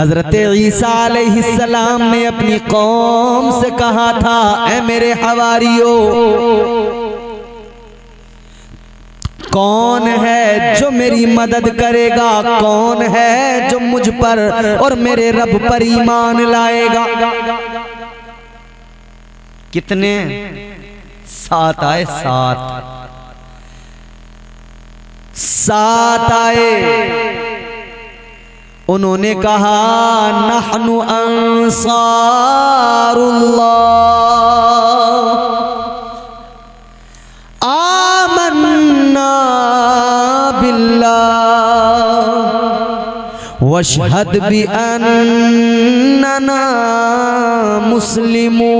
हजरत ईसा अलैहिस्सलाम ने अपनी कौम से कहा था, ऐ मेरे हवारियो, कौन है जो मेरी मदद करेगा, कौन है जो मुझ पर और मेरे रब पर ईमान लाएगा। कितने? 7 आए, 7 आए। उन्होंने कहा, नहनु अंसारुल्लाह आमन्ना बिल्लाह वशहद बि अन्नना मुस्लिमून।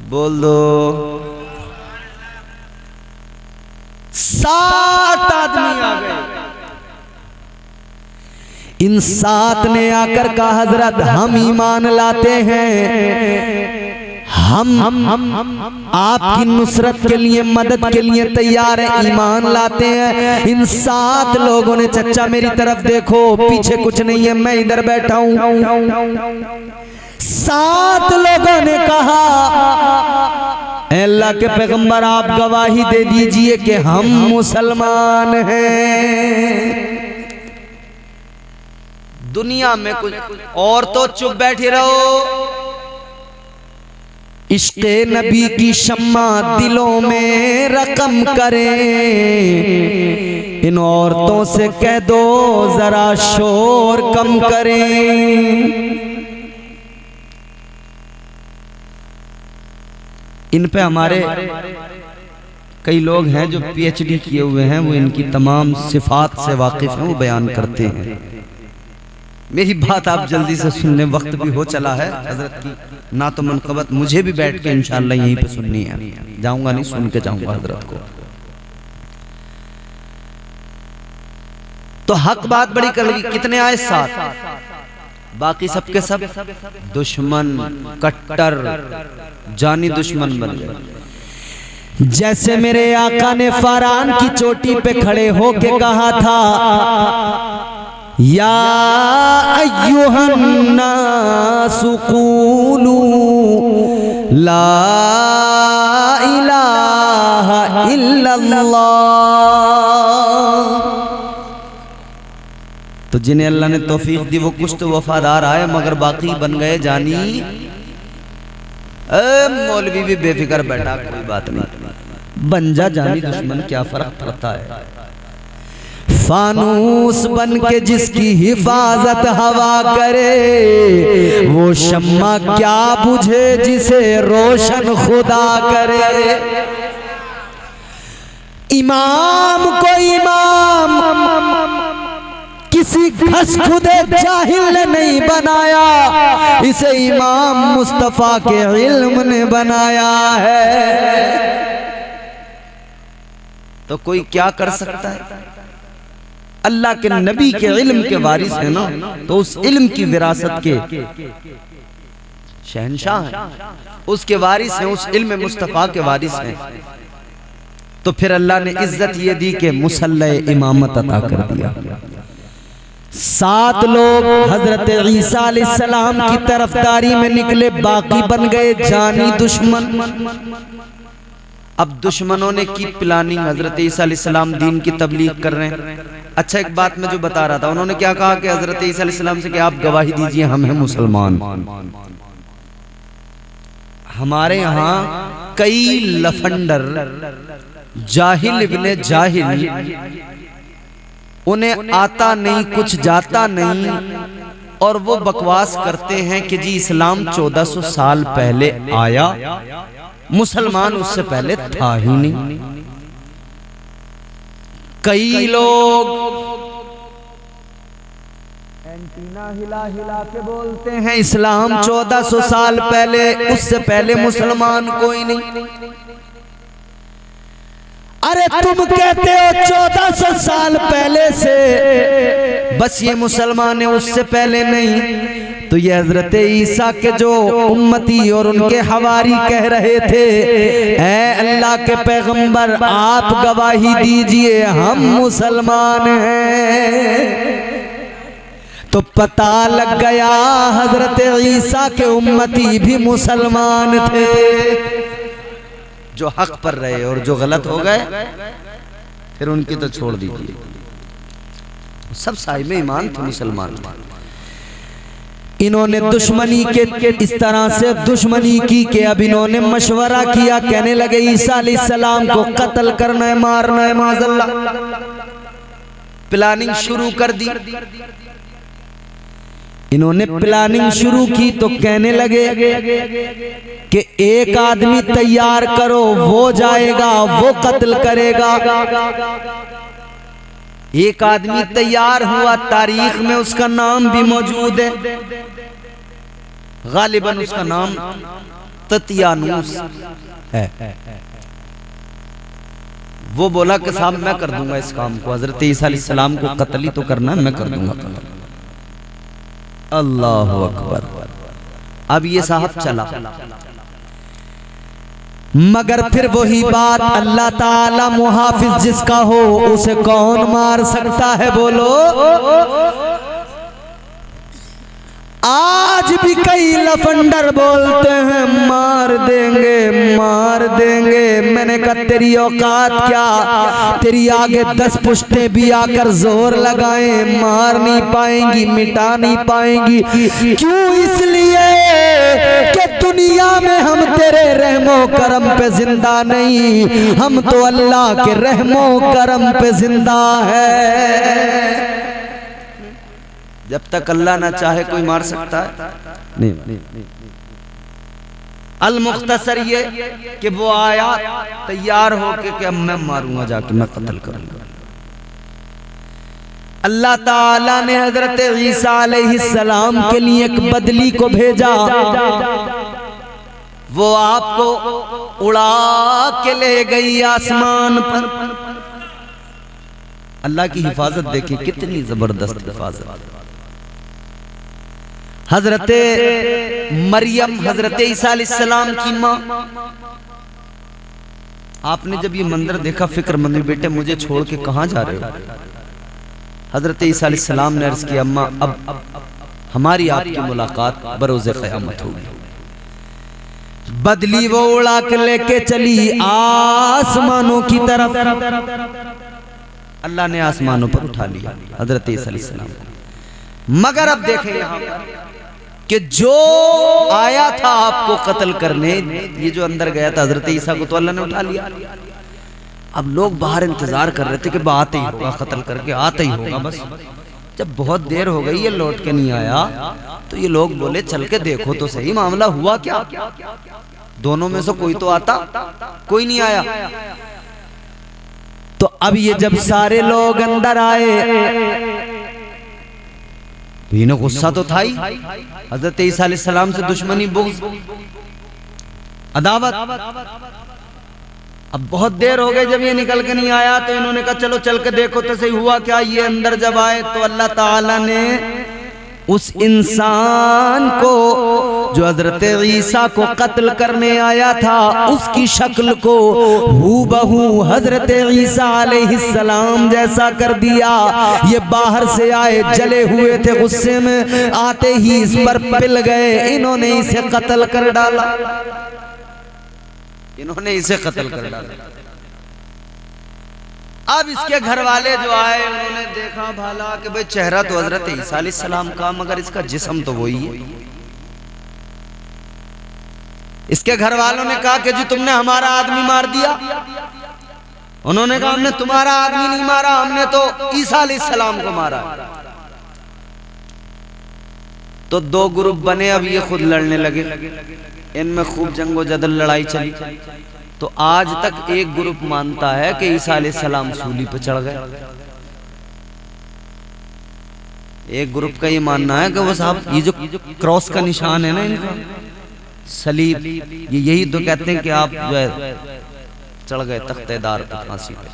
बोल दो। 7 आदमी आ गए। इन 7 ने आकर कहा, हजरत हम ईमान लाते हैं, हम आपकी नुसरत के लिए, मदद के लिए तैयार है, ईमान लाते हैं। इन 7 लोगों ने, चचा मेरी तरफ देखो, पीछे कुछ नहीं है, मैं इधर बैठा हूं। 7 लोगों ने कहा, अल्लाह के पैगंबर आप गवाही दे दीजिए कि हम मुसलमान हैं। दुनिया में कुछ और तो चुप बैठे रहो, इश्क़े नबी की शम्मा दिलों में रकम करें। इन औरतों से कह दो जरा शोर कम करें। इन पे हमारे कई लोग हैं जो पीएचडी किए हुए हैं, वो इनकी तमाम सिफात से वाकिफ हैं, वो बयान करते हैं। मेरी बात आप जल्दी से सुन लें, वक्त भी हो चला है हजरत की ना तो मनक़बत मुझे भी बैठ के इंशाअल्लाह यहीं पे सुननी है, जाऊंगा नहीं, सुन के जाऊंगा हजरत को। तो हक बात बड़ी कर लगी। कितने आए? 7। बाकी सबके सब दुश्मन, कट्टर जानी दुश्मन बन गए। जैसे मेरे आका ने फरान की चोटी पे खड़े होके कहा था, या अय्युहन्नासु क़ूलू ला इलाहा इल्लल्लाह। तो जिन्हें अल्लाह ने तौफीक दी वो कुछ तो वफादार आए, मगर बाकी बन गए जानी। मौलवी भी बेफिक्र बैठा, कोई बात नहीं, बन जा जानी दुश्मन, क्या फर्क पड़ता है। फानूस बन के जिसकी हिफाजत हवा करे, वो शम्मा क्या बुझे जिसे रोशन खुदा करे। इमाम को इमाम किसी घस खुदे जाहिल ने नहीं बनाया, इसे इमाम मुस्तफा के इल्म ने बनाया है। तो कोई क्या कर सकता है? अल्लाह के नबी के इल्म के वारिस है ना, तो उस इल्म की विरासत के शहंशाह हैं, उसके वारिस हैं, उस इल्म मुस्तफा के वारिस हैं। तो फिर अल्लाह ने इज्जत ये दी कि मुसल्ले इमामत अता कर दिया। 7 लोग हजरत ईसा अलैहिस्सलाम की तरफदारी में निकले, बाकी बन गए जानी दुश्मन। अब दुश्मनों ने की प्लानिंग, हजरत ईसा अलैहिस्सलाम दीन की तबलीग कर रहे हैं। अच्छा, एक बात मैं जो बता रहा था, उन्होंने क्या कहा कि हजरत ईसा अलैहिस्सलाम से कि आप गवाही दीजिए हम हैं मुसलमान। हमारे यहाँ कई लफंडर, जाहिल इब्ने जाहिल, उन्हें आता नहीं, कुछ जाता नहीं, और वो बकवास करते हैं कि जी इस्लाम 1400 साल पहले आया, मुसलमान उससे पहले था ही नहीं। कई लोग एंटीना हिला हिला के बोलते हैं इस्लाम 1400 साल पहले, उससे पहले मुसलमान कोई नहीं। अरे तुम कहते हो 1400 साल पहले से बस ये मुसलमान है, उससे पहले नहीं। तो ये हजरत ईसा के जो उम्मती और उनके हवारी कह रहे थे, ऐ अल्लाह के पैगंबर आप गवाही दीजिए हम मुसलमान हैं। तो पता लग गया हजरत ईसा के उम्मती भी मुसलमान थे, जो हक पर रहे, और जो गलत हो गए फिर उनकी तो छोड़ दीजिए, सब साहिब ईमान थे, मुसलमान थे। इन्होंने दुश्मनी के इस तरह से दुश्मनी की कि अब इन्होंने मशवरा किया, कहने लगे ईसा अलैहिस्सलाम को कत्ल करना है, मारना है, माज़अल्लाह। प्लानिंग शुरू कर दी। इन्होंने प्लानिंग शुरू की तो कहने लगे कि एक आदमी तैयार करो, वो जाएगा, वो कत्ल करेगा। एक आदमी तैयार हुआ, तारीख में उसका नाम भी मौजूद है, गालिबन उसका नाम ततियानुस है। वो बोला कि साहब मैं कर दूंगा इस काम को, हजरत ईसा अलैहिस्सलाम को कत्ल ही तो करना है, मैं कर दूंगा कत्ल। अल्लाह अकबर। अब ये साहब चला, मगर फिर वही बात, अल्लाह ताला मुहाफिज जिसका हो उसे कौन मार सकता है, बोलो। आज भी कई लफंडर बोलते हैं मार देंगे, मार देंगे। मैंने कहा तेरी औकात क्या, तेरी आगे 10 पुश्ते भी आकर जोर लगाएं, मार नहीं पाएंगी, मिटा नहीं पाएंगी। क्यों? इसलिए कि दुनिया में हम तेरे रहमो करम पे जिंदा नहीं, हम तो अल्लाह के रहमो करम पे जिंदा है। जब तक अल्लाह ना चाहे कोई मार सकता है नहीं। अल मुख्तसर ये कि वो आया तैयार होके कि अब मैं मारूंगा, जाके मैं कत्ल करूंगा। अल्लाह ताला ने हजरत ईसा अलैहिस्सलाम के लिए एक बदली को भेजा, वो आपको उड़ा के ले गई आसमान पर। अल्लाह की हिफाजत देखिए, कितनी जबरदस्त हिफाजत। हजरत मरियम, हजरत ईसा अलैहिस्सलाम की माँ, आपने जब ये मंदिर देखा फिक्रमंद में, बेटे मुझे छोड़ के कहां जा रहे हो? हजरत ईसा अलैहिस्सलाम ने अर्ज किया, अम्मा अब हमारी आपकी मुलाकात बरोज़े क़यामत होगी। बदली वो उड़ा के लेके चली आसमानों की तरफ। अल्लाह ने आसमानों पर उठा लिया हजरत ईसा अलैहिस्सलाम को। मगर अब देखें यहाँ पर कि जो आया था आपको कत्ल करने, ये जो अंदर गया था हजरत ईसा को, तो अल्लाह ने उठा लिया। अब लोग बाहर इंतजार कर रहे थे कि आते ही होगा, कत्ल करके आते ही होगा। बस जब बहुत देर हो गई, ये लौट के नहीं आया, तो ये लोग बोले चल के देखो तो सही मामला हुआ क्या। दोनों में से कोई तो आता, कोई नहीं आया। तो अब ये जब सारे लोग अंदर आए, इन्हें गुस्सा तो था ही, हजरत ईसा अलैहिस्सलाम से दुश्मनी, बुग़्ज़, अदावत। अब बहुत देर हो गई, जब ये निकल के नहीं आया तो इन्होंने कहा चलो चल के देखो तो सही हुआ क्या। ये अंदर जब आए तो अल्लाह ताला ने उस इंसान को जो हजरत ईसा को कत्ल करने आया था, उसकी शक्ल को हूबहू हजरत ईसा अलैहिस्सलाम जैसा कर दिया। ये बाहर से आए, जले हुए थे, गुस्से में आते ही इस पर पिल गए। इन्होंने इसे कत्ल कर डाला, इन्होंने इसे कत्ल कर डाला। अब इसके घर वाले जो आए, उन्होंने देखा भाला कि भाई चेहरा तो हजरत ईसा अलैहिस्सलाम का, मगर इसका जिस्म तो वही है। इसके घर वालों ने कहा कि जी तुमने हमारा आदमी मार दिया। उन्होंने कहा हमने तुम्हारा आदमी नहीं मारा, हमने तो ईसा अलैहिस्सलाम को मारा। तो 2 ग्रुप बने। अब ये खुद लड़ने लगे, इनमें खूब जंगो जदल लड़ाई चली। तो आज तक एक ग्रुप मानता है कि ईसा अलैहिस्सलाम सूली पर चढ़ गए। एक ग्रुप का ये मानना है कि वो साहब ये जो क्रॉस का निशान है ना इनका, सलीब, ये यही तो कहते हैं कि आप जो है चढ़ गए तख्तेदार पर, फांसी पे।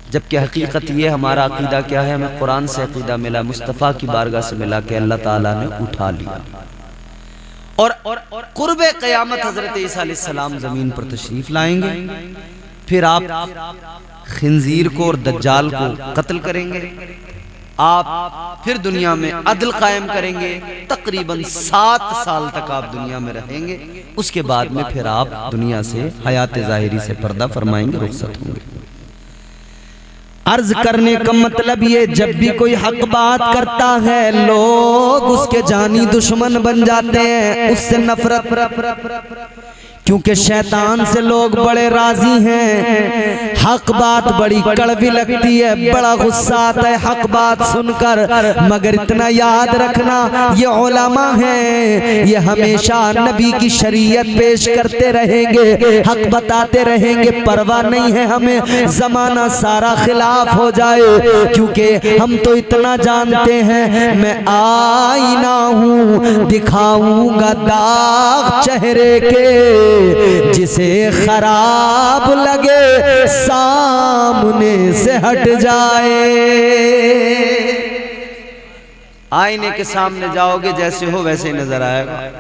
जबकि हकीकत ये हमारा अकीदा क्या है, हमें कुरान से अकीदा मिला, मुस्तफ़ा की बारगाह से मिला कि अल्लाह ताला ने उठा लिया। और कुर्बे क़यामत हज़रत ईसा अलैहिस्सलाम ज़मीन पर तशरीफ़ लाएंगे, फिर आप खिंजीर को और दज्जाल को कत्ल करेंगे, आप फिर दुनिया में अदल कायम करेंगे, तकरीबन 7 साल तक आप दुनिया में रहेंगे, उसके बाद में फिर आप दुनिया से हयात ज़ाहिरी से पर्दा फरमाएंगे, रुखसत होंगे। अर्ज करने का मतलब ये, जब भी कोई हक बात करता है लोग उसके जानी दुश्मन बन जाते हैं, उससे नफरत, क्योंकि शैतान से लोग बड़े राजी हैं। हक बात बड़ी कड़वी लगती है, बड़ा गुस्सा आता है हक बात सुनकर, मगर इतना याद रखना ये उलमा हैं, ये हमेशा नबी की शरीयत पेश करते रहेंगे, हक बताते रहेंगे, परवाह नहीं है हमें जमाना सारा खिलाफ हो जाए, क्योंकि हम तो इतना जानते हैं मैं आईना हूँ, दिखाऊंगा दाग चेहरे के, जिसे खराब लगे सामने से हट जाए। आईने के सामने जाओगे जैसे हो वैसे नजर आएगा,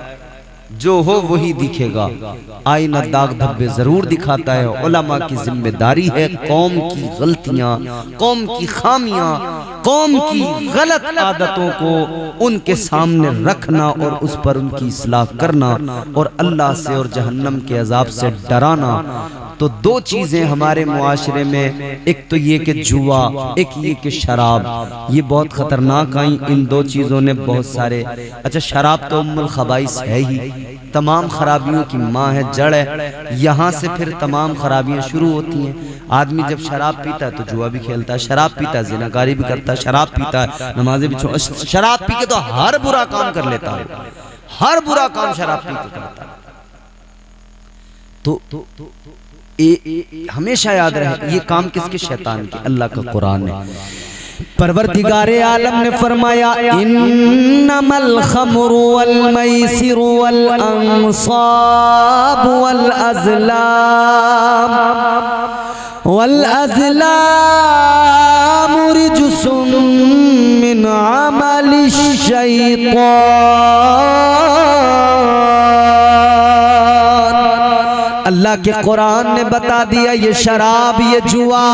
जो हो वही दिखेगा। आईना दाग धब्बे जरूर दिखाता है। उलमा की जिम्मेदारी है कौम की गलतियां, कौम की खामियां, कौम की गलत आदतों को उनके सामने रखना और उस पर उनकी इस्लाह करना और अल्लाह से और जहन्नम के अजाब से डराना। तो दो चीजें हमारे मुआशरे में, एक तो ये कि जुआ, एक ये कि शराब, ये बहुत खतरनाक आई। इन दो चीजों ने बहुत सारे, अच्छा शराब तो उम्मुल खबाइस है ही, तमाम खराबियों की माँ है, जड़ है, यहाँ से फिर तमाम खराबियाँ शुरू होती हैं। आदमी जब शराब पीता है तो जुआ भी खेलता है, शराब पीता है जिनाकारी भी करता है, शराब पीता है नमाजें भी छोड़, शराब पी के तो हर बुरा काम कर लेता है, हर बुरा काम शराब पी के करता है। तो हमेशा याद रहे ये काम किसके? शैतान के। अल्लाह का कुरान है, परवरदिगारे आलम ने फरमाया इन्नमल खमरु वल मैसिरु वल अंसाब वल अज़लाम रिजसुम मिन अमलिश शैतान। अल्लाह के कुरान ने बता दिया ये शराब, ये जुआ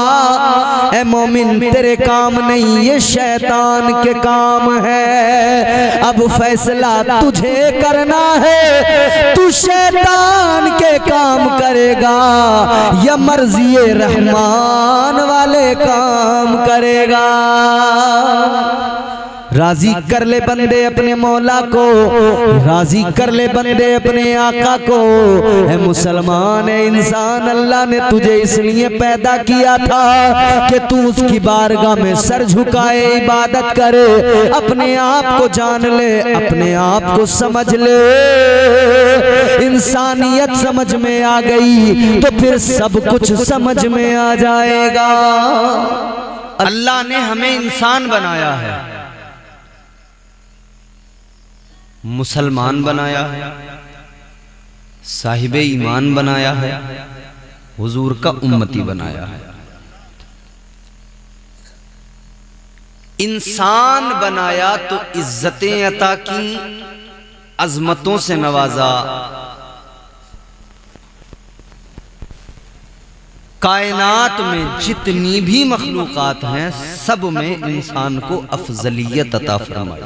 ए मोमिन तेरे काम नहीं, ये शैतान के काम है। अब फैसला तुझे करना है, तू शैतान के काम करेगा या मर्ज़ी रहमान वाले काम करेगा। राजी कर ले बंदे अपने मौला को, राजी कर ले बंदे अपने आका को। है मुसलमान, है इंसान, अल्लाह ने तुझे इसलिए पैदा किया था कि तू उसकी बारगाह में सर झुकाए, इबादत करे, अपने आप को जान ले, अपने आप को समझ ले। इंसानियत समझ में आ गई तो फिर सब कुछ समझ में आ जाएगा। अल्लाह ने हमें इंसान बनाया है, मुसलमान बनाया है, साहिबे ईमान बनाया है, हुजूर का उम्मती बनाया है। इंसान बनाया तो इज्जतें अता की, अजमतों से नवाजा, कायनात में जितनी भी मखलूकात हैं सब में इंसान को अफजलियत अता फरमाई।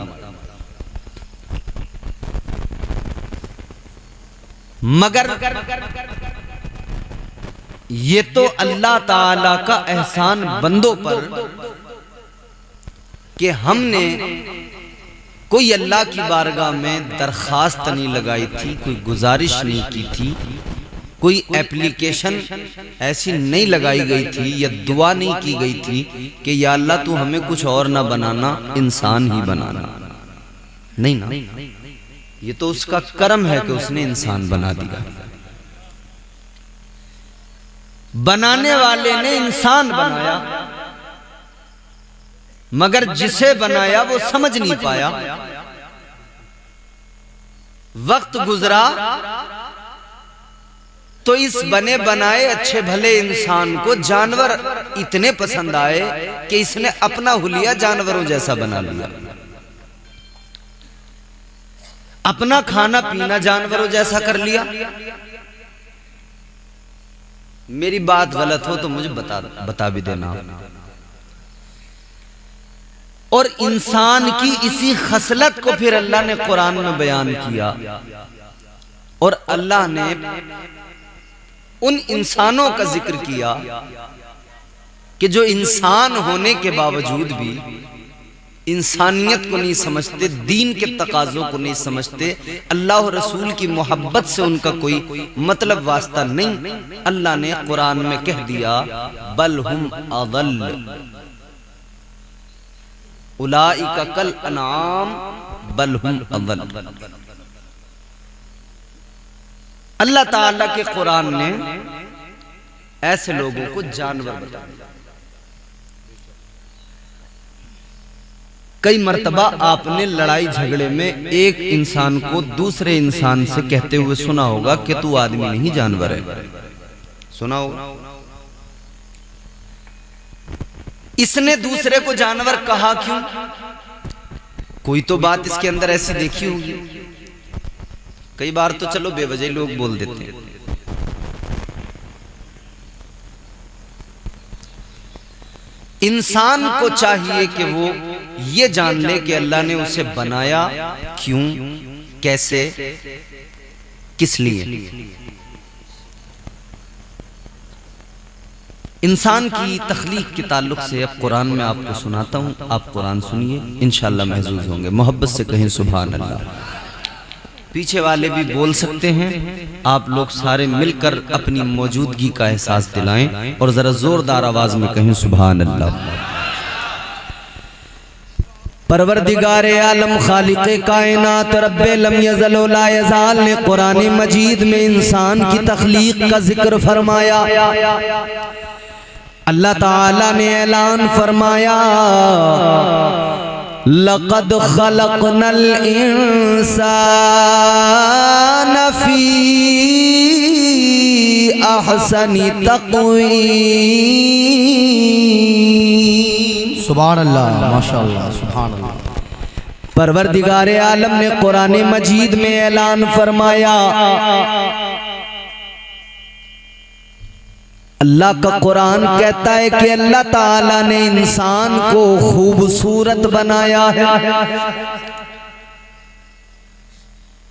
मगर ये तो अल्लाह ताला का एहसान बंदों पर कि हमने कोई अल्लाह की बारगाह में दरखास्त नहीं लगाई थी, कोई गुजारिश नहीं की थी, कोई एप्लीकेशन ऐसी नहीं लगाई गई थी या दुआ नहीं की गई थी कि या अल्लाह तू हमें कुछ और ना बनाना, इंसान ही बनाना। नहीं ना, ये तो उसका करम है कि उसने इंसान बना दिया। बनाने वाले ने इंसान बनाया, मगर जिसे बनाया वो समझ नहीं पाया। वक्त गुजरा तो इस बने बनाए अच्छे भले इंसान को जानवर इतने पसंद आए कि इसने अपना हुलिया जानवरों जैसा बना लिया, अपना खाना पीना जानवरों जैसा कर लिया। मेरी बात गलत हो तो मुझे बता भी देना। और इंसान की इसी खसलत को फिर अल्लाह ने कुरान में बयान किया, और अल्लाह ने उन इंसानों का जिक्र किया कि जो इंसान होने के बावजूद भी इंसानियत को नहीं समझते, दीन के तकाज़ों को नहीं समझते, अल्लाह और रसूल की मोहब्बत से उनका कोई मतलब वास्ता नहीं। अल्लाह ने कुरान में कह दिया, बल हुम अदल उलाइका कल अनआम बल हुम अदल। अल्लाह ताला के कुरान ने ऐसे लोगों को जानवर बता दिया। कई मर्तबा आपने लड़ाई झगड़े में एक इंसान को दूसरे इंसान से कहते हुए सुना होगा कि तू आदमी नहीं जानवर है, सुना होगा। इसने दूसरे को जानवर कहा क्यों? कोई तो बात इसके अंदर ऐसी देखी होगी। कई बार तो चलो बेवजह लोग बोल देते हैं। इंसान को चाहिए कि वो ये जान ले कि अल्लाह ने उसे बनाया क्यों, कैसे, किस लिए। इंसान की तख्लीक के ताल्लुक से अब कुरान में आपको सुनाता हूं, आप कुरान सुनिए, इंशाअल्लाह महजूज होंगे। मोहब्बत से कहें सुभान अल्लाह। पीछे वाले भी बोल सकते हैं, आप लोग सारे मिलकर अपनी मौजूदगी का एहसास दिलाएं और जरा जोरदार आवाज में कहें सुभान अल्लाह। परवरदिगारे आलम खालिक़े कायनात रब्बे लम यज़ल व ला यज़ाल ने कुरान मजीद में इंसान की तख्लीक का जिक्र फरमाया। अल्लाह ताला ने ऐलान फरमाया, लक़द ख़लक़नल इंसान फ़ी अहसनि तक़वीम। सुभान अल्लाह, माशाअल्लाह, सुभान अल्लाह। परवरदिगारे आलम ने कुरान मजीद में ऐलान फरमाया, अल्लाह का कुरान कहता है कि अल्लाह ताला ने इंसान को खूबसूरत बनाया है।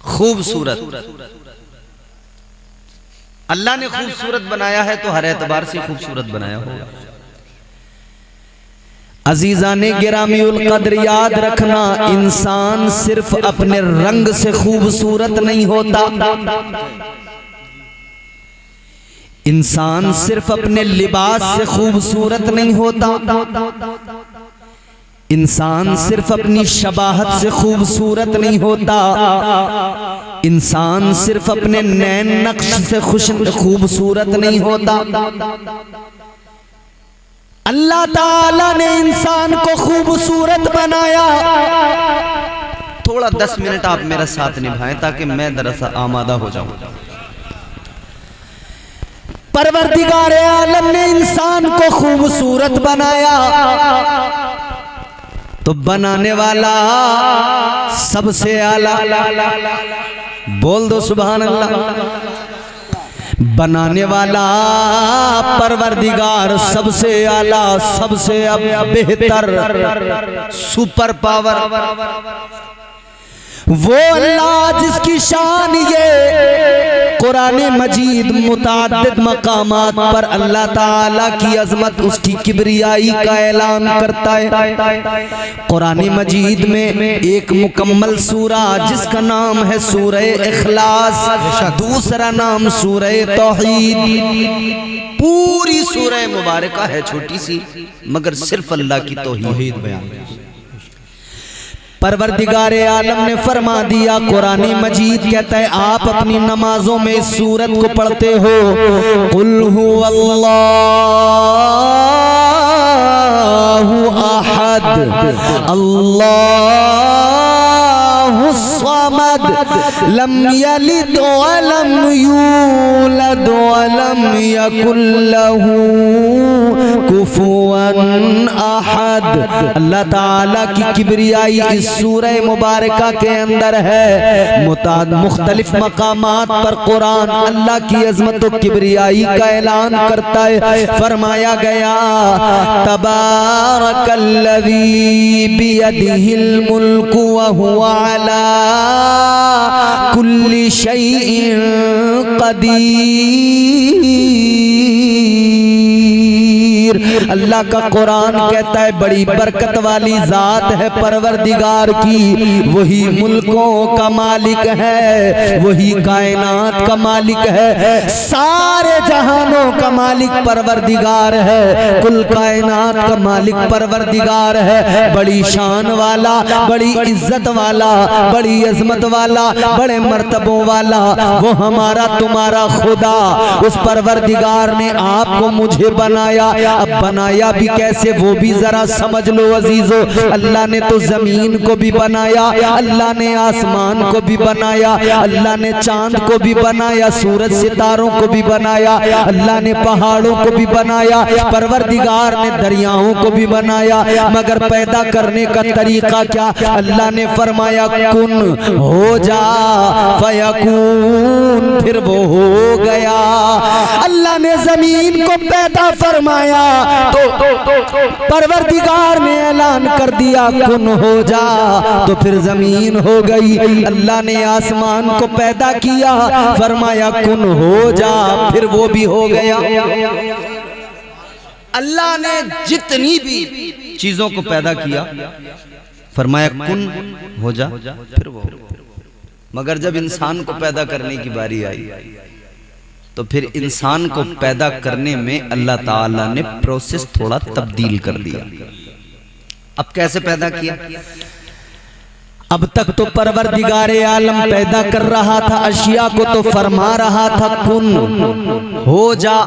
खूबसूरत अल्लाह ने खूबसूरत बनाया है तो हर एतबार से खूबसूरत बनाया होगा। अजीज़ाने गिरामी उल कद्र, याद रखना, इंसान सिर्फ अपने रंग से खूबसूरत नहीं होता, इंसान सिर्फ अपने लिबास से खूबसूरत नहीं होता, इंसान सिर्फ अपनी शबाहत से खूबसूरत नहीं होता, इंसान सिर्फ अपने नैन नक्श से खूबसूरत नहीं होता। अल्लाह ताला ने इंसान को खूबसूरत बनाया। थोड़ा 10 मिनट आप मेरा साथ निभाएं ताकि मैं दरअसल आमादा हो जाऊं। परवरदिगारे आलम ने इंसान को खूबसूरत बनाया तो बनाने वाला सबसे आला, बोल दो सुभान अल्लाह। बनाने वाला परवरदिगार सबसे आला, सबसे बेहतर, सुपर पावर, वो अल्लाह जिसकी शान ये कुरान मजीद मुताद्दिद मकामात पर अल्लाह ताला की अजमत, उसकी किबरियाई का ऐलान करता है। कुरान मजीद में एक मुकम्मल सूरा जिसका नाम है सूरह इखलास, दूसरा नाम सूरह तौहीद। पूरी सूरह मुबारका है छोटी सी, मगर सिर्फ अल्लाह की तौहीद बयान। परवरदिगारे आलम ने फरमा दिया, कुरान मजीद कहता है आप अपनी नमाजों में इस सूरत को पढ़ते हो, कुल हुवल्लाहु अहद अल्लाहुस समद लम यलिद वलम यूलद वलम यकुल लहू कुफुवन अहद। अल्लाह ताला की किबरियाई इस सूरह मुबारका के अंदर है। मुख्तलिफ मकामात पर कुरान अल्लाह की अजमत व किबरियाई का ऐलान करता है। फरमाया गया तबारकल्लज़ी बियदिहिल मुल्कु व हुवा अला कुल्ली शैइन कदीर। अल्लाह का कुरान कहता है बड़ी बरकत वाली जात है परवरदिगार की, वही मुल्कों का मालिक है, वही कायनात का मालिक है, सारे जहानों का मालिक परवरदिगार है, कुल कायनात का मालिक परवरदिगार है। बड़ी शान वाला, बड़ी इज्जत वाला, बड़ी अजमत वाला, बड़े मर्तबों वाला वो हमारा तुम्हारा खुदा। उस परवरदिगार ने आपको मुझे बनाया। अब बनाया भी कैसे वो भी जरा समझ लो अजीजों। अल्लाह ने तो जमीन को भी बनाया, अल्लाह ने आसमान को भी बनाया, अल्लाह ने चांद को भी बनाया, सूरज सितारों को भी बनाया, अल्लाह ने पहाड़ों को भी बनाया, परवरदिगार ने दरियाओं को भी बनाया। मगर पैदा करने का तरीका क्या? अल्लाह ने फरमाया कुन हो जा फयकून, फिर वो हो गया। अल्लाह ने जमीन को पैदा फरमाया तो परवरदिगार ने ऐलान कर दिया कुन हो जा, तो फिर जमीन हो गई। अल्लाह ने आसमान को पैदा किया, फरमाया कुन हो जा, फिर वो भी हो गया। अल्लाह ने जितनी भी चीजों को पैदा किया फरमाया कुन हो जा, फिर वो। मगर जब इंसान को पैदा करने की बारी आई तो फिर इंसान को पैदा करने में अल्लाह ताला ने प्रोसेस थोड़ा तब्दील कर दिया। अब कैसे पैदा किया? अब तक तो परवरदिगारे आलम पैदा कर रहा था अशिया को, तो फरमा रहा था कुन हो जा।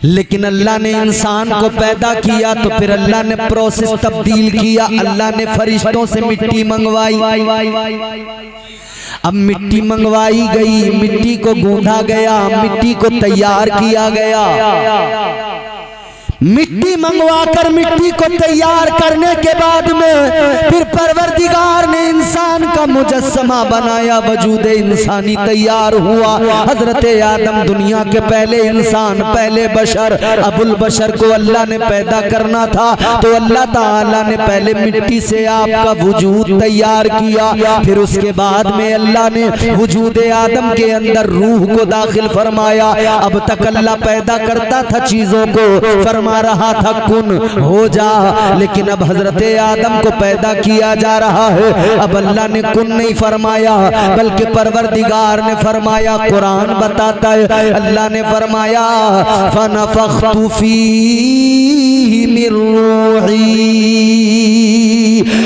लेकिन अल्लाह ने इंसान को पैदा किया तो फिर अल्लाह ने प्रोसेस तब्दील किया। अल्लाह ने फरिश्तों से मिट्टी मंगवाई। अब मिट्टी मंगवाई गई, मिट्टी को गूंधा गया, मिट्टी को तैयार किया गया। मिट्टी मंगवाकर मिट्टी को तैयार करने के बाद में फिर परवरदिगार ने इंसान का मुजस्समा बनाया, वजूद इंसानी तैयार हुआ। हजरत आदम दुनिया के पहले इंसान, पहले बशर, अबुल बशर को अल्लाह ने पैदा करना था तो अल्लाह ताला ने पहले मिट्टी से आपका वजूद तैयार किया। फिर उसके बाद में अल्लाह ने वजूद आदम के अंदर रूह को दाखिल फरमाया। अब तक अल्लाह पैदा करता था चीजों को, फरमा रहा था कुन हो जा, लेकिन अब हजरत आदम को पैदा किया जा रहा है। अब अल्लाह ने कुन नहीं फरमाया बल्कि परवरदिगार ने फरमाया। कुरान बताता है अल्लाह ने फरमाया फनफख्तु फीही मिन रूही।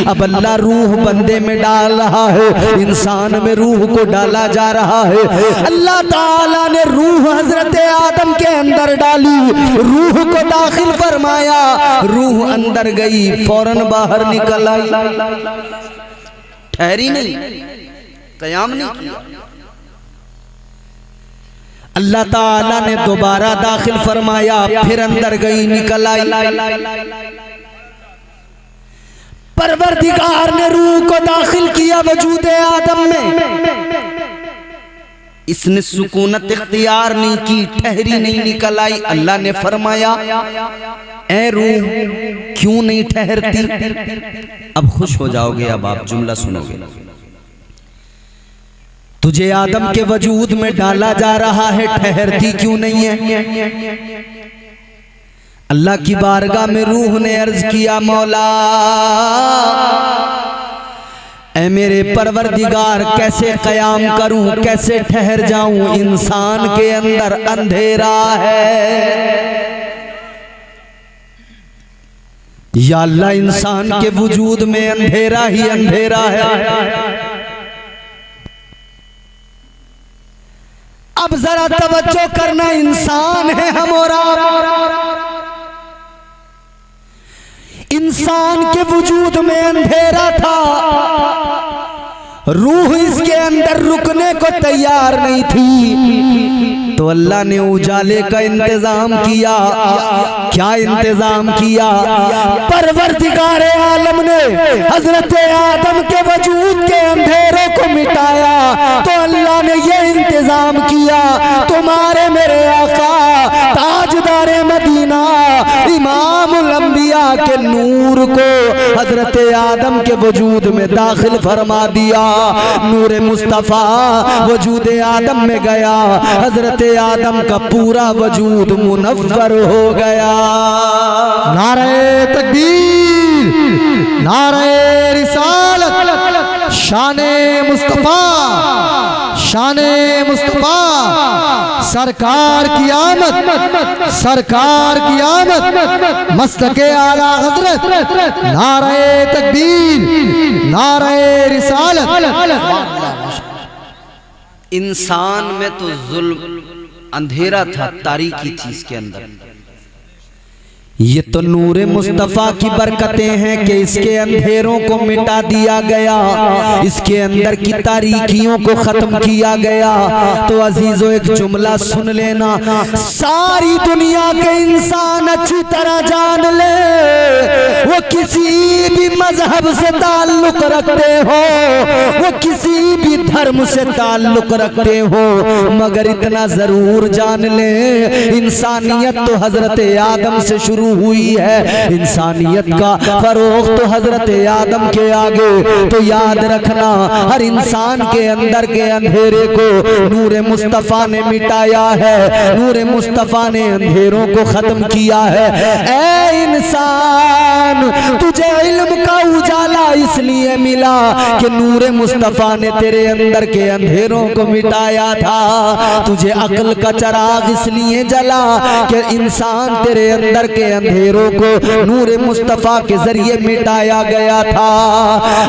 अब अल्लाह रूह बंदे में डाल रहा है, इंसान में रूह को डाला जा रहा है। अल्लाह ताला ने रूह हजरत आदम के अंदर डाली, रूह को दाखिल फरमाया, रूह अंदर गई, फौरन बाहर निकल आई, ठहरी नहीं, कयाम नहीं किया। अल्लाह ताला ने दोबारा दाखिल फरमाया, फिर अंदर गई, निकल आई। परवरदिगार ने रूह को दाखिल किया वजूद आदम में, इसने सुकूनत इख्तियार नहीं की, ठहरी नहीं, निकल आई। अल्लाह ने फरमाया ए रूह क्यों नहीं ठहरती? अब खुश हो जाओगे, अब आप जुमला सुनोगे। तुझे आदम के वजूद में डाला जा रहा है, ठहरती क्यों नहीं है? अल्लाह की बारगाह में रूह ने अर्ज किया मौला ऐ मेरे परवरदिगार कैसे कयाम करूं, कैसे ठहर जाऊं? इंसान के अंदर अंधेरा है। या अल्लाह इंसान के वजूद में अंधेरा ही अंधेरा है। अब जरा तवज्जो करना, इंसान है हम और आप। इंसान के वजूद में अंधेरा था रूह इसके अंदर रुकने को तैयार नहीं थी, तो अल्लाह ने उजाले का इंतजाम किया। क्या इंतजाम किया? परवरदिगारे आलम ने हजरत आदम के वजूद के अंधेरों को मिटाया, तो अल्लाह ने ये इंतजाम किया तुम्हारे मेरे आका ताजदारे मदीना इमामुल अंबिया के नूर को हजरत आदम के वजूद में दाखिल फरमा दिया। नूर मुस्तफा वजूद आदम में गया, हजरत आदम का पूरा वजूद मुनव्वर हो गया। नारे तकबीर, नारे रिसालत, शाने मुस्तफा, शाने मुस्तफा, सरकार की आमद, सरकार की आमद, मस्तके आला हजरत, नारे तकबीर, नारे रिसालत। इंसान में तो जुल्म अंधेरा था, तारीकी थी इसके अंदर। ये तो नूरे मुस्तफ़ा की बरकतें हैं कि इसके अंधेरों को मिटा दिया गया, इसके अंदर की तारीकियों को खत्म किया गया। तो अजीजों एक जुमला सुन लेना, सारी दुनिया के इंसान अच्छी तरह जान ले, वो किसी भी मजहब से ताल्लुक रखते हो, वो किसी भी धर्म से ताल्लुक रखते हो, मगर इतना जरूर जान ले इंसानियत तो हजरत आदम से शुरू हुई है। इंसानियत का फरोग तो हजरत आदम के आगे। तो याद रखना, हर इंसान के अंदर के अंधेरे को नूरे मुस्तफा ने मिटाया है, नूरे मुस्तफा ने अंधेरों को खत्म किया है। ऐ इंसान, तुझे इल्म का उजाला इसलिए मिला कि नूरे मुस्तफा ने तेरे अंदर के अंधेरों को मिटाया था। तुझे अक्ल का चराग इसलिए जला कि इंसान तेरे अंदर के अंधेरों को नूरे मुस्तफा के जरिए मिटाया गया था।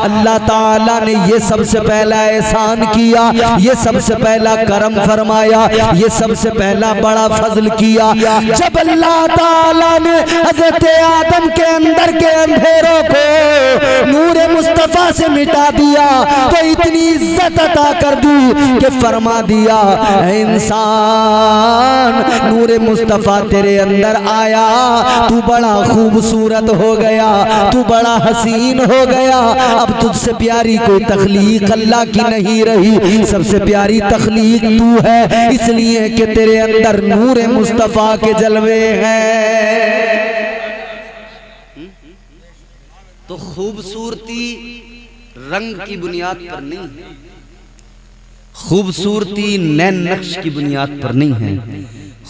अल्लाह ताला ने ये सबसे पहला एहसान किया, ये सबसे पहला करम फरमाया, ये सबसे पहला बड़ा फजल किया। जब अल्लाह ताला ने हजरत आदम के अंदर के अंधेरों को नूरे मुस्तफा से मिटा दिया, तो इतनी इज्जत अता कर दी कि फरमा दिया, इंसान नूरे मुस्तफा तेरे अंदर आया, तू बड़ा खूबसूरत हो गया, तू बड़ा हसीन हो गया। अब तुझसे प्यारी कोई तख्लीक अल्लाह की नहीं रही, सबसे प्यारी तख्लीक तू है, इसलिए कि तेरे अंदर नूरे मुस्तफा के जलवे हैं। तो खूबसूरती रंग की बुनियाद पर नहीं है, खूबसूरती नैन नक्श की बुनियाद पर नहीं है,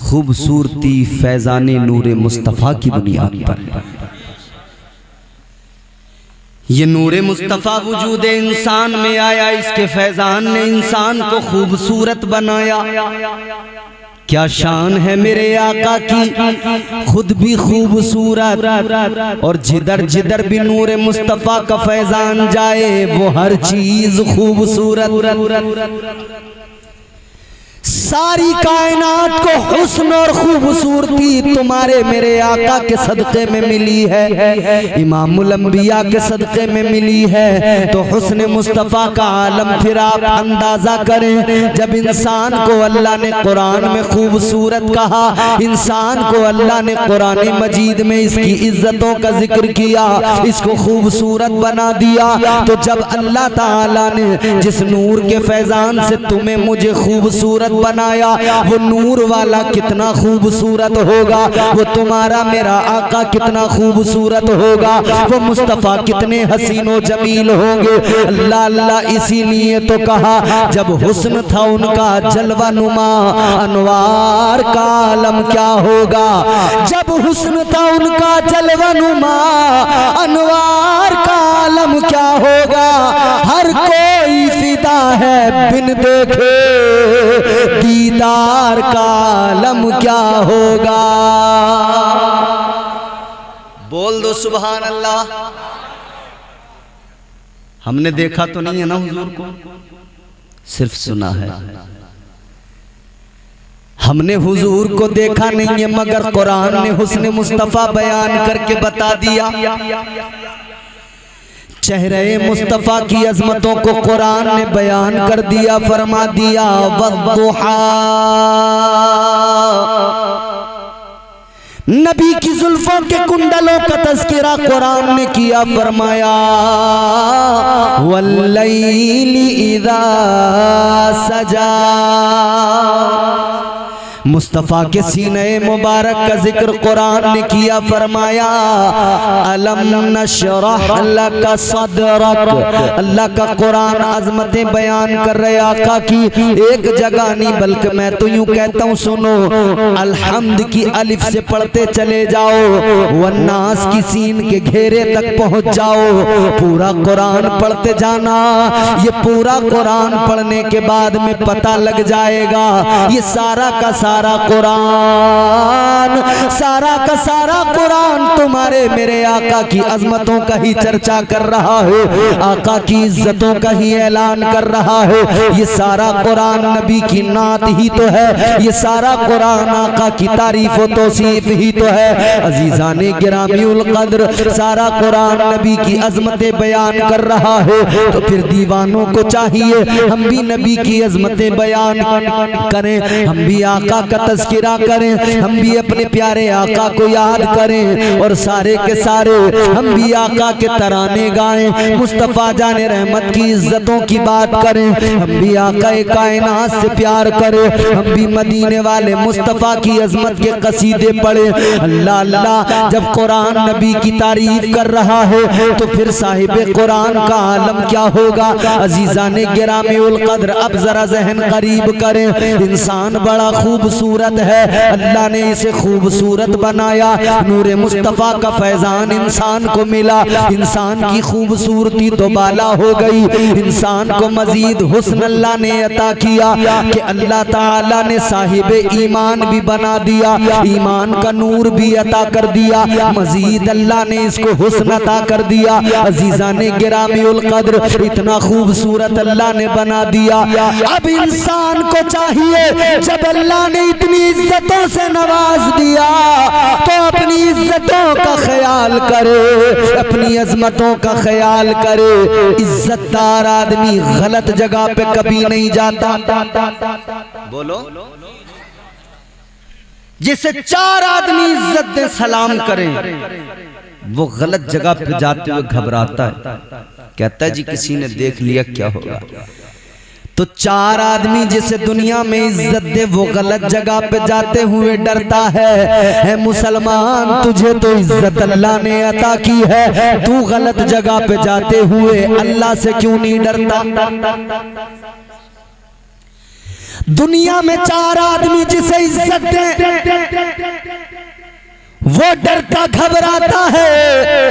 खूबसूरती फैजाने नूरे मुस्तफ़ा की बुनियाद पर। ये नूरे मुस्तफ़ा वजूद इंसान में आया, इसके फैजान ने इंसान को खूबसूरत बनाया। क्या शान है मेरे आका की, खुद भी खूबसूरत, और जिधर जिधर भी नूरे मुस्तफ़ा का फैजान जाए वो हर चीज खूबसूरत। सारी कायनात को हुस्न और खूबसूरती तुम्हारे मेरे आका के सदक़े में मिली है, इमामुल अंबिया के सदक़े में मिली है। तो हुस्न मुस्तफ़ा का आलम फिर आप अंदाजा करें। जब इंसान को अल्लाह ने कुरान में खूबसूरत कहा, इंसान को अल्लाह ने कुरान मजीद में इसकी इज्जतों का जिक्र किया, इसको खूबसूरत बना दिया, तो जब अल्लाह ताला ने जिस नूर के फैजान से तुम्हें मुझे खूबसूरत बनाया, वो नूर वाला कितना खूबसूरत होगा, वो तुम्हारा मेरा आका कितना खूबसूरत होगा, वो मुस्तफ़ा कितने हसीनो जमील होंगे। अल्लाह अल्लाह इसीलिए तो कहा, जब हुस्न था उनका जलवा नुमा, अनवार का आलम क्या होगा। जब हुस्न था उनका जलवा नुमा, अनवार का आलम क्या होगा। हर कोई फिदा है बिन देखे, दीदार का आलम क्या होगा। बोल दो सुभान अल्लाह। हमने देखा तो नहीं है ना हुजूर को, सिर्फ सुना है। हमने हुजूर को देखा नहीं है, मगर कुरान ने हुस्न मुस्तफ़ा बयान करके बता दिया। चेहरे मुस्तफ़ा की अजमतों को कुरान ने बयान कर दिया, फरमा दिया वद्दुहा। नबी की जुल्फों के कुंडलों का तज़किरा कुरान ने किया, फरमाया वल्लैली इज़ा सजा। मुस्तफ़ा के सीने मुबारक का जिक्र कुरान ने किया, फरमाया अलम नशरह लका सदरक। अल्लाह का कुरान अजमतें बयान कर रहे आका की, एक जगह नहीं बल्कि मैं तो यूं कहता हूँ सुनो, अल्हम्द की अलिफ से पढ़ते चले जाओ, वन्नास की सीन के घेरे तक पहुँच जाओ, पूरा कुरान पढ़ते जाना। ये पूरा कुरान पढ़ने के बाद में पता लग जाएगा ये सारा का सारा कुरान, सारा का सारा कुरान तुम्हारे मेरे आका की अजमतों का ही चर्चा कर रहा है, आका की इज्जतों का ही ऐलान कर रहा है। ये सारा कुरान नबी की नात ही तो है, ये सारा कुरान आका की तारीफ व तौसीफ ही तो है। अजीजाने गिरामीउल कद्र, सारा कुरान नबी की अजमतें बयान कर रहा है, तो फिर दीवानों को चाहिए हम भी नबी की अजमतें बयान करें, हम भी आका का तज़किरा करें, हम भी अपने प्यारे आका को याद करें, और सारे के सारे हम भी आका के तराने गाएं, मुस्तफ़ा जाने रहमत की इज्जतों की बात करें, हम भी आका कायनात से प्यार करें, हम भी मदीने वाले मुस्तफ़ा की अजमत के कसीदे पढ़े। अल्लाह अल्लाह, जब कुरान नबी की तारीफ कर रहा है तो फिर साहिबे कुरान का आलम क्या होगा। अजीजाने गिरामीउल कद्र, अब जरा जहन करीब करें, इंसान बड़ा खूबसूरत है, अल्लाह ने इसे खूबसूरत बनाया, नूरे मुस्तफ़ा का फैजान इंसान को मिला, इंसान की खूबसूरती तो बाला हो गई, इंसान को मजीद हुस्न अल्लाह ने अता किया कि अल्लाह ताला ने साहिबे ईमान भी बना दिया, ईमान का नूर भी अता कर दिया, मजीद अल्लाह ने इसको हुस्न अता कर दिया। अजीजाने गिरामीउल कद्र, इतना खूबसूरत अल्लाह ने बना दिया। अब इंसान को चाहिए जब अल्लाह ने इतनी इज्जतों से नवाज दिया तो अपनी इज्जतों का ख्याल करे, अपनी अजमतों का ख्याल करे। इज्जतदार आदमी गलत जगह पे कभी नहीं जाता। बोलो, जिसे चार आदमी इज्जत दे सलाम करें, वो गलत जगह पे जाते हुए घबराता है, कहता है जी किसी ने देख लिया क्या होगा। तो चार आदमी जिसे दुनिया में इज्जत दे वो गलत जगह पे जाते हुए डरता है मुसलमान, तुझे तो इज्जत अल्लाह ने अता की है, तू गलत जगह पे जाते हुए अल्लाह से क्यों नहीं डरता। दुनिया में चार आदमी जिसे इज्जत दे वो डरता घबराता है,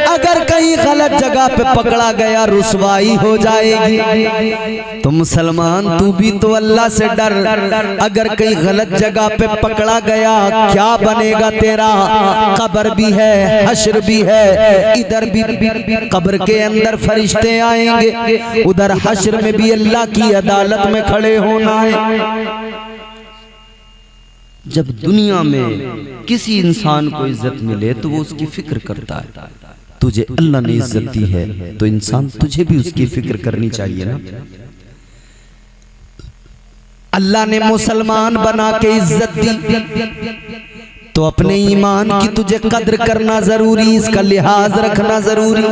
अगर कहीं गलत जगह पे पकड़ा गया रुसवाई हो जाएगी। तो मुसलमान तू भी तो अल्लाह से डर, अगर कहीं गलत जगह पे पकड़ा गया क्या बनेगा तेरा। कब्र भी है, हश्र भी है, इधर भी कब्र के अंदर फरिश्ते आएंगे, उधर हश्र में भी अल्लाह की अदालत में खड़े होना है। जब दुनिया में किसी इंसान को इज्जत मिले तो वो उसकी फिक्र करता है, तुझे अल्लाह ने इज्जत दी है तो इंसान तुझे भी उसकी फिक्र करनी चाहिए ना। अल्लाह ने मुसलमान बना के इज्जत दी तो अपने ईमान की तुझे कद्र करना जरूरी, इसका लिहाज रखना जरूरी।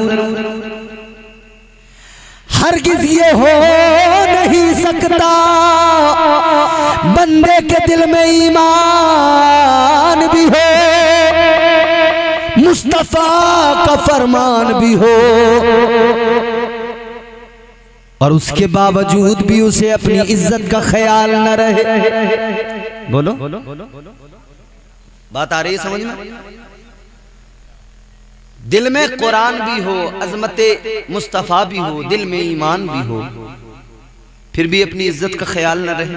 हरगिज़ ये हो नहीं सकता बंदे के दिल में ईमान भी हो, मुस्तफा का फरमान भी हो, और उसके बावजूद भी उसे अपनी इज्जत का ख्याल न रहे। बोलो, बात आ रही है समझ में। दिल में कुरान भी हो, अजमते मुस्तफा भी हो, दिल में ईमान भी हो, फिर भी अपनी इज्जत का ख्याल न रहे।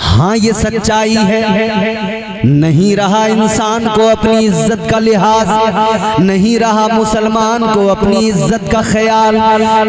हाँ ये सच्चाई है, नहीं रहा इंसान को अपनी इज्जत का लिहाज, नहीं रहा मुसलमान को अपनी इज्जत का ख्याल।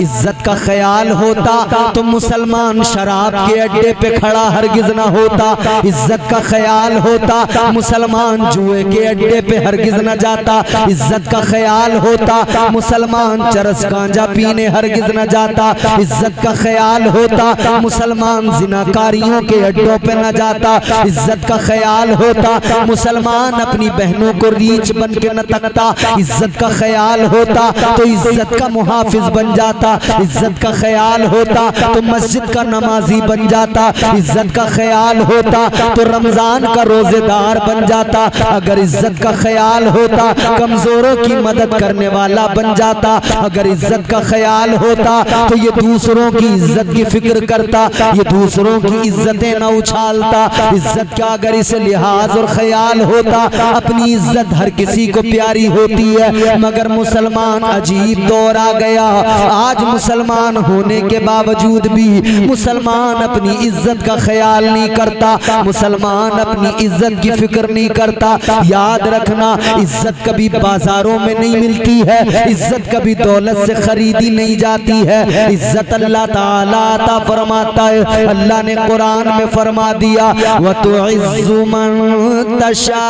इज्जत का ख्याल होता तो मुसलमान शराब के अड्डे पे खड़ा हरगिज ना होता। इज्जत का ख्याल होता मुसलमान जुए के अड्डे पे हरगिज न जाता। इज्जत का ख्याल होता मुसलमान चरस गांजा पीने हरगिज न जाता। इज्जत का ख्याल होता मुसलमान जिनाकारियों के अड्डों पे न जाता। इज्जत का ख्याल होता मुसलमान अपनी बहनों को रीछ बन के न तकता। इज्जत का ख्याल होता तो इज्जत का मुहाफिज बन जाता। इज्जत का ख्याल होता तो मस्जिद का नमाजी बन जाता। इज्जत का ख्याल होता तो रमजान का रोजेदार बन जाता। अगर इज्जत का ख्याल होता कमजोरों की मदद करने वाला बन जाता। अगर इज्जत का ख्याल होता तो ये दूसरों की इज्जत की फिक्र करता, ये दूसरों की इज्जतें न उछालता। इज्जत का अगर इसे लिहाज और ख्याल होता, अपनी इज्जत हर किसी को प्यारी होती है। मगर मुसलमान अजीब दौर आ गया, आज मुसलमान होने के बावजूद भी मुसलमान अपनी इज्जत का ख्याल नहीं करता, मुसलमान अपनी इज्जत की फिक्र नहीं करता। याद रखना, इज्जत कभी बाजारों में नहीं मिलती है, इज्जत कभी दौलत से खरीदी नहीं जाती है। इज्जत अल्लाह ताला अता फरमाता है। अल्लाह ने कुरान में फरमा दिया, व तुइज़्ज़ु मन तशा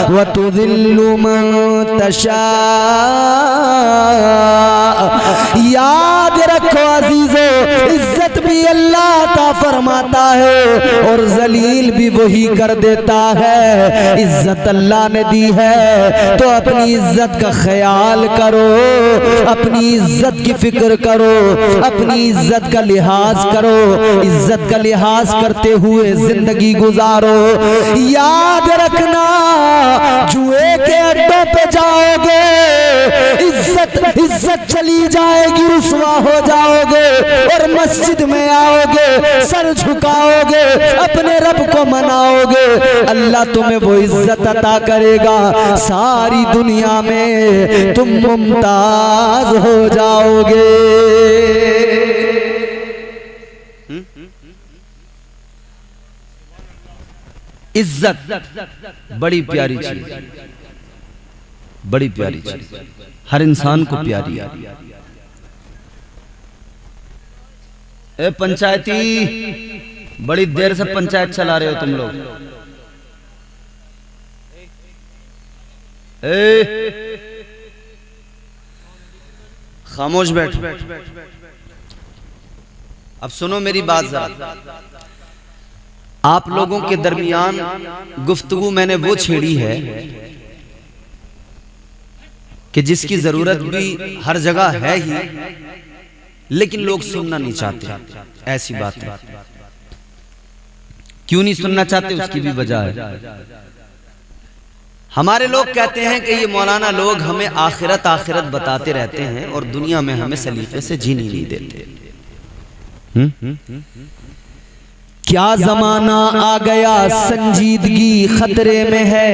व तुज़िल्लु मन तशा। याद रखो अजीजों, इज्जत भी अल्लाह अता फरमाता है और जलील भी वही कर देता है। इज्जत अल्लाह ने दी है तो अपनी इज्जत का ख्याल करो, अपनी इज्जत की फिक्र करो, अपनी इज्जत का लिहाज करो, इज्जत का लिहाज करते हुए जिंदगी गुजारो। याद रखना, जुए के अड्डों पे जाओगे, इज्जत चली जाएगी, रुसवा हो जाओगे, और मस्जिद में आओगे, सर झुकाओगे, अपने रब को मनाओगे, अल्लाह तुम्हें वो इज्जत अता करेगा, सारी दुनिया में तुम मुमताज हो जाओगे। इज्जत बड़ी प्यारी चीज, बड़ी प्यारी चीज, हर इंसान को प्यारी है। ए पंचायती, बड़ी देर से पंचायत चला रहे हो तुम लोग। खामोश बैठ। अब सुनो मेरी बात जरा। आप लोगों के दरमियान गुफ्तगू मैंने वो छेड़ी है कि जिसकी जरूरत भी हर जगह है ही, लेकिन लोग सुनना नहीं चाहते। ऐसी बात है। क्यों नहीं सुनना चाहते, उसकी भी वजह है। हमारे लोग कहते हैं कि ये मौलाना लोग हमें आखिरत आखिरत बताते रहते हैं और दुनिया में हमें सलीके से जीने नहीं देते। क्या जमाना आ गया, संजीदगी खतरे में है,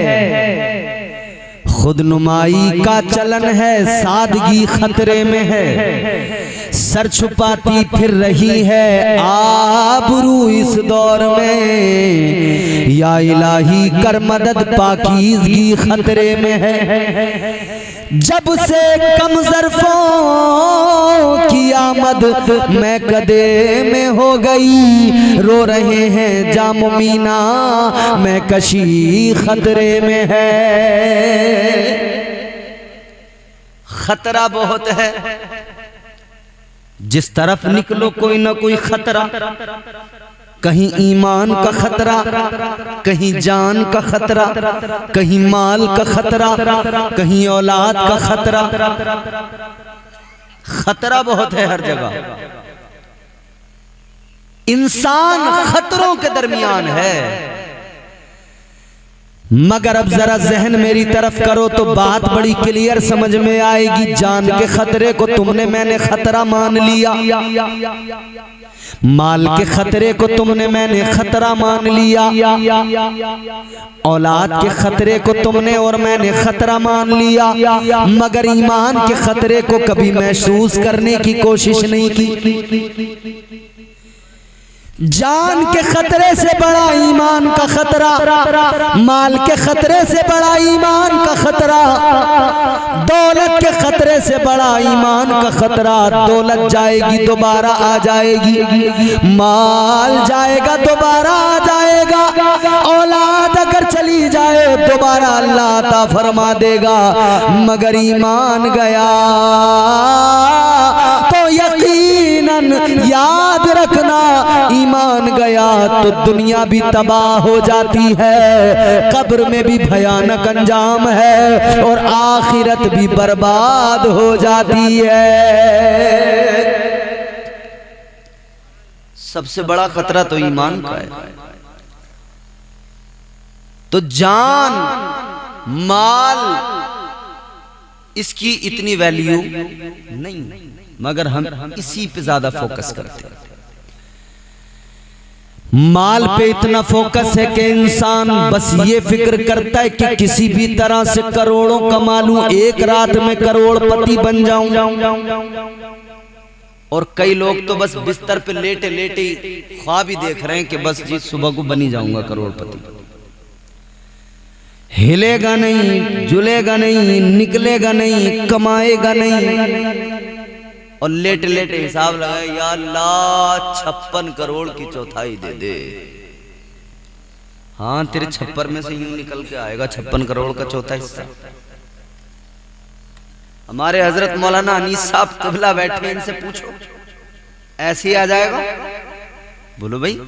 खुद नुमाई का चलन है, सादगी खतरे में है, सर छुपाती फिर रही है आबरू इस दौर में, या इलाही कर मदद पाकीज़गी खतरे में है। जब से कम ज़र्फ़ों की आमद मैं कदे में हो गई, रो रहे हैं जामुमीना मैं कशी खतरे में है। खतरा बहुत है, जिस तरफ निकलो कोई ना कोई खतरा, कहीं ईमान का खतरा, कहीं जान का खतरा, कहीं माल का खतरा, कहीं औलाद का खतरा। खतरा बहुत है हर जगह। इंसान खतरों के दरमियान है। मगर अब जरा जहन मेरी तरफ करो तो बात बड़ी क्लियर समझ में आएगी। जान के खतरे को तुमने मैंने खतरा मान लिया, माल के खतरे को तुमने मैंने खतरा मान लिया, औलाद के खतरे को तुमने और मैंने खतरा मान लिया, मगर ईमान के खतरे को कभी महसूस करने की कोशिश नहीं की। जान के खतरे से बड़ा ईमान का खतरा, माल के खतरे से बड़ा ईमान का खतरा, दौलत के खतरे से बड़ा ईमान का खतरा। दौलत जाएगी दोबारा आ जाएगी, माल जाएगा दोबारा आ जाएगा, औलाद अगर चली जाए दोबारा अल्लाह अता फरमा देगा, मगर ईमान गया तो यकीनन याद रखना, ईमान गया तो दुनिया भी तबाह हो जाती है, कब्र में भी भयानक अंजाम है और आखिरत भी बर्बाद हो जाती है। सबसे बड़ा खतरा तो ईमान का है। तो जान माल इसकी इतनी वैल्यू नहीं, मगर हम इसी पे ज्यादा फोकस करते हैं। माल पे इतना फोकस है कि इंसान बस ये फिक्र करता है कि किसी भी तरह से करोड़ों कमा लूं, एक रात में करोड़पति बन जाऊं। और कई लोग तो बस बिस्तर पे लेटे लेटे ख्वाब ही देख रहे हैं कि बस जी सुबह को बनी जाऊंगा करोड़पति। हिलेगा नहीं, जुलेगा नहीं, निकलेगा नहीं, कमाएगा नहीं, और लेटे लेटे हिसाब लगाए, या अल्लाह 56 करोड़ की चौथाई दे दे। हाँ, तेरे छप्पर में से यूं निकल के आएगा 56 करोड़ का चौथा हिस्सा। हमारे हजरत मौलाना अनीस साहब कबला बैठे, इनसे पूछो ऐसे ही आ जाएगा? बोलो भाई,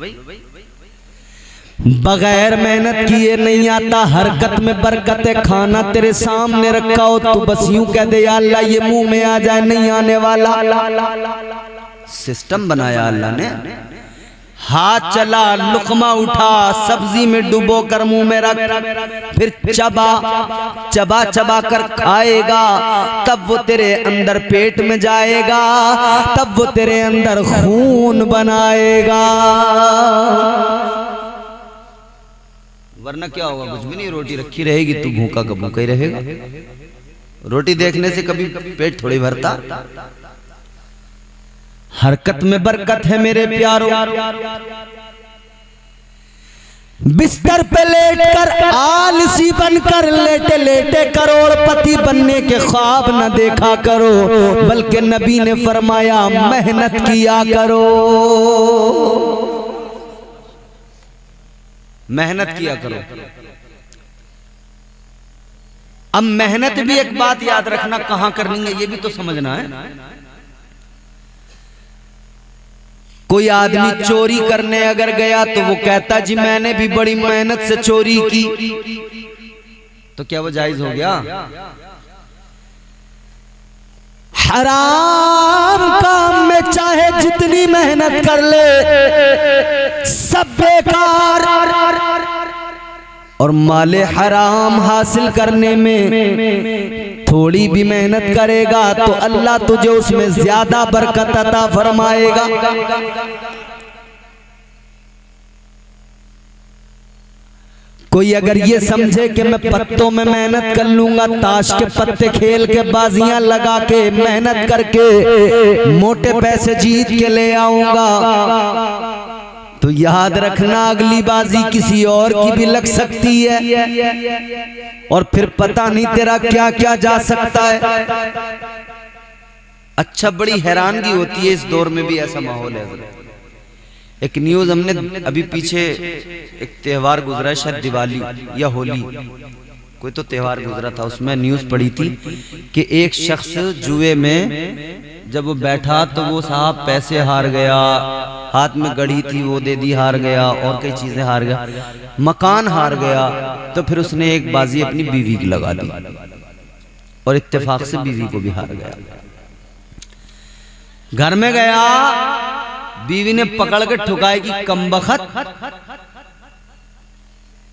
बगैर मेहनत किए नहीं आता, हरकत में बरकत है। खाना तेरे सामने रखा हो तो बस यूं कह दे या अल्लाह ये मुंह में आ जाए, नहीं आने वाला। सिस्टम बनाया अल्लाह ने। हाथ चला, लुकमा उठा, सब्जी में डुबो कर मुंह में रख, फिर चबा चबा कर खाएगा, तब वो तेरे अंदर पेट में जाएगा, तब वो तेरे अंदर खून बनाएगा। वरना क्या होगा? कुछ भी नहीं, रोटी रखी रहेगी, तू भूखा का भूखा ही रहेगा। रोटी देखने से कभी पेट थोड़ी भरता। हरकत में बरकत है मेरे प्यारों। बिस्तर पे लेटकर आलसी बनकर लेटे लेटे करोड़पति बनने के ख्वाब न देखा करो, बल्कि नबी ने फरमाया मेहनत किया करो, मेहनत किया करो। अब मेहनत भी एक बात याद रखना, कहां करनी है ये भी तो समझना है। कोई आदमी चोरी करने अगर गया तो वो कहता जी मैंने भी बड़ी मेहनत से चोरी की, तो क्या वो जायज हो गया? हराम काम में चाहे जितनी मेहनत कर ले सब बेकार, और माले हराम हासिल करने में थोड़ी भी मेहनत करेगा तो अल्लाह तुझे उसमें ज्यादा बरकत अता फरमाएगा। कोई अगर ये समझे कि मैं पत्तों में मेहनत कर लूंगा, ताश के पत्ते खेल के बाजियां लगा के मेहनत करके मोटे पैसे जीत के ले आऊंगा, तो याद रखना अगली बाजी किसी और की भी लग सकती है और फिर पता नहीं तेरा क्या क्या जा सकता है। अच्छा, बड़ी हैरानगी होती है, इस दौर में भी ऐसा माहौल है। एक न्यूज हमने अभी पीछे एक त्योहार गुजरा, शायद दिवाली या होली, कोई तो त्योहार गुजरा था, उसमें न्यूज पड़ी थी कि एक शख्स जुए में जब वो बैठा तो वो साहब पैसे हार गया, हाथ में गड़ी थी वो दे दी, हार गया, और कई चीजें हार गया, मकान हार गया। तो फिर उसने एक बाजी अपनी बीवी की लगा दी और इत्तेफाक से बीवी को भी हार गया। घर में गया, बीवी ने पकड़ के ठुकाई कि कमबख्त।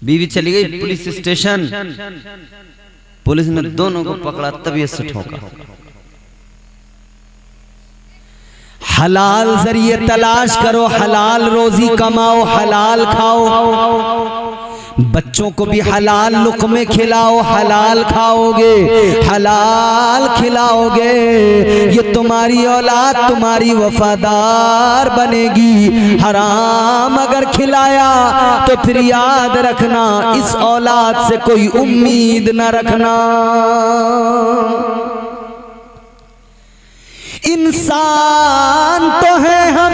बीवी चली गई पुलिस स्टेशन, पुलिस ने दोनों को पकड़ा, तबीयत से ठोका। हलाल जरिए तलाश करो, हलाल रोजी कमाओ, हलाल खाओ। बच्चों को भी हलाल लुक़्मे खिलाओ, हलाल खाओगे, हलाल खिलाओगे, ये तुम्हारी औलाद तुम्हारी वफादार बनेगी। हराम अगर खिलाया तो फिर याद रखना इस औलाद से कोई उम्मीद न रखना। इंसान तो है हम,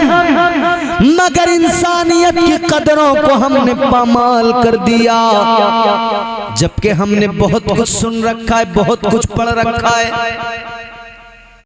मगर इंसानियत की कदरों को हमने पामाल कर दिया। जबकि हमने बहुत कुछ सुन रखा है, बहुत कुछ पढ़ रखा है,